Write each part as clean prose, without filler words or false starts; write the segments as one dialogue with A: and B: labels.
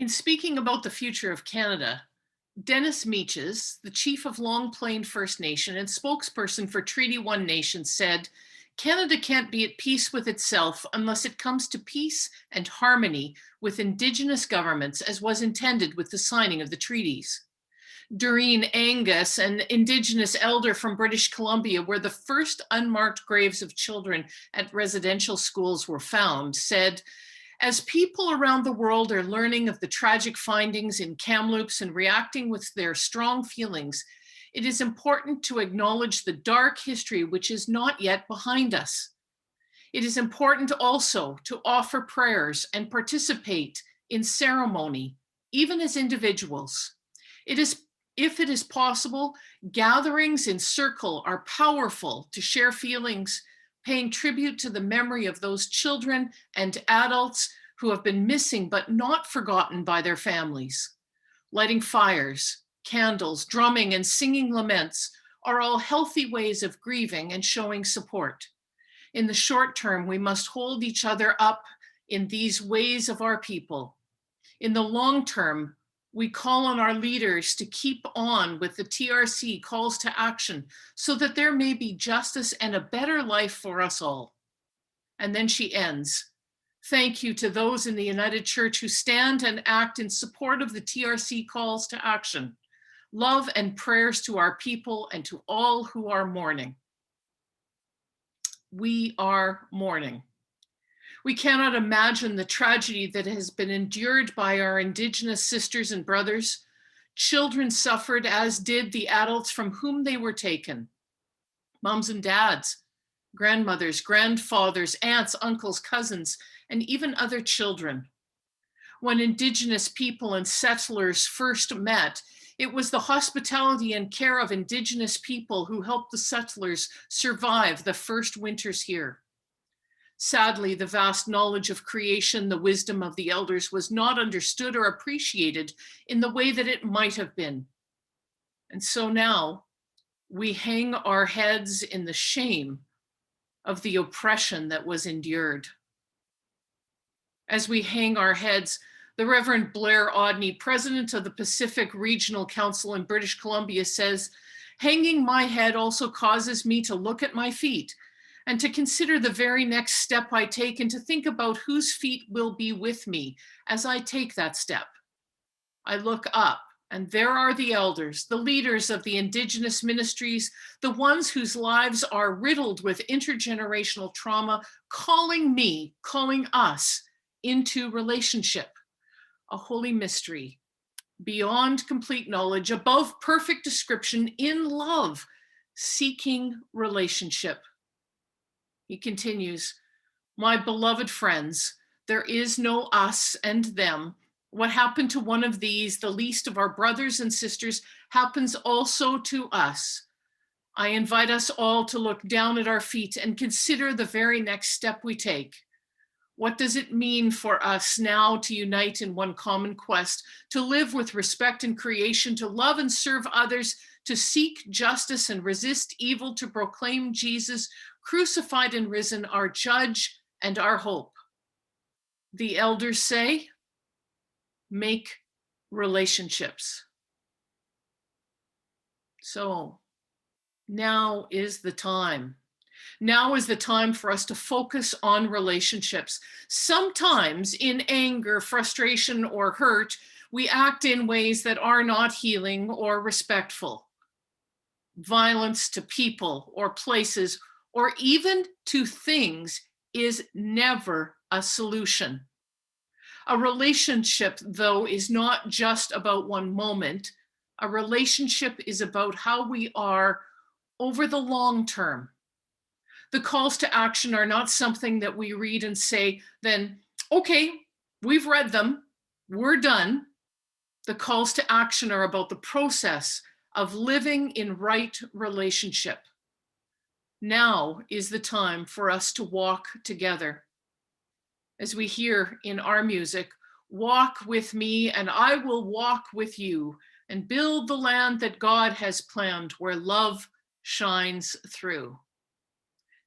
A: In speaking about the future of Canada, Dennis Meaches, the chief of Long Plain First Nation and spokesperson for Treaty One Nation, said, Canada can't be at peace with itself unless it comes to peace and harmony with Indigenous governments, as was intended with the signing of the treaties. Doreen Angus, an Indigenous elder from British Columbia, where the first unmarked graves of children at residential schools were found, said, as people around the world are learning of the tragic findings in Kamloops and reacting with their strong feelings, it is important to acknowledge the dark history which is not yet behind us. It is important also to offer prayers and participate in ceremony, even as individuals. If it is possible, gatherings in circle are powerful to share feelings, paying tribute to the memory of those children and adults who have been missing but not forgotten by their families. Lighting fires, candles, drumming, and singing laments are all healthy ways of grieving and showing support. In the short term, we must hold each other up in these ways of our people. In the long term, we call on our leaders to keep on with the TRC calls to action so that there may be justice and a better life for us all. And then she ends. Thank you to those in the United Church who stand and act in support of the TRC calls to action. Love and prayers to our people and to all who are mourning. We are mourning. We cannot imagine the tragedy that has been endured by our Indigenous sisters and brothers. Children suffered, as did the adults from whom they were taken. Moms and dads, grandmothers, grandfathers, aunts, uncles, cousins, and even other children. When Indigenous people and settlers first met, it was the hospitality and care of Indigenous people who helped the settlers survive the first winters here. Sadly, the vast knowledge of creation, the wisdom of the elders was not understood or appreciated in the way that it might have been. And so now we hang our heads in the shame of the oppression that was endured. As we hang our heads, the Reverend Blair, Odney, president of the Pacific Regional Council in British Columbia, says, hanging my head also causes me to look at my feet and to consider the very next step I take and to think about whose feet will be with me as I take that step. I look up and there are the elders, the leaders of the Indigenous ministries, the ones whose lives are riddled with intergenerational trauma, calling me, calling us into relationship, a holy mystery, beyond complete knowledge, above perfect description, in love, seeking relationship. He continues, my beloved friends, there is no us and them. What happened to one of these, the least of our brothers and sisters, happens also to us. I invite us all to look down at our feet and consider the very next step we take. What does it mean for us now to unite in one common quest, to live with respect in creation, to love and serve others, to seek justice and resist evil, to proclaim Jesus, crucified and risen, our judge and our hope? The elders say, make relationships. So now is the time. Now is the time for us to focus on relationships. Sometimes in anger, frustration, or hurt, we act in ways that are not healing or respectful. Violence to people or places or even to things is never a solution. A relationship, though, is not just about one moment. A relationship is about how we are over the long term. The calls to action are not something that we read and say, then, okay, we've read them, we're done. The calls to action are about the process of living in right relationship. Now is the time for us to walk together. As we hear in our music, walk with me and I will walk with you and build the land that God has planned where love shines through.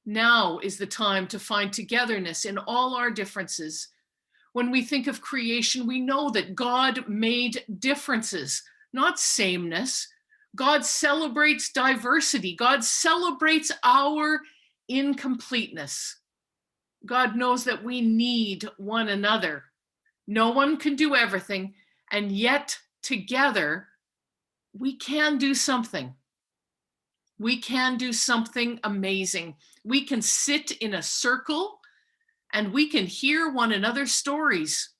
A: Now is the time to find togetherness in all our differences. When we think of creation, we know that God made differences, not sameness. God celebrates diversity. God celebrates our incompleteness. God knows that we need one another. No one can do everything, and yet together we can do something. We can do something amazing. We can sit in a circle and we can hear one another's stories.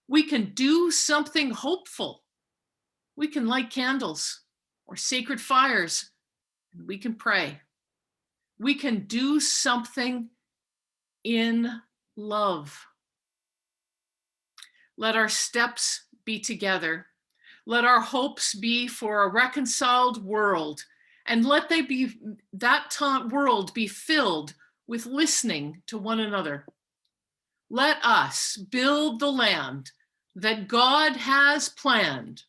A: We can do something hopeful. We can light candles or sacred fires, and we can pray. We can do something in love. Let our steps be together. Let our hopes be for a reconciled world, and let that world be filled with listening to one another. Let us build the land that God has planned,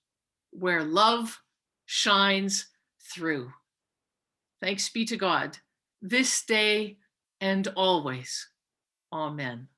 A: where love shines through. Thanks be to God, this day and always. Amen.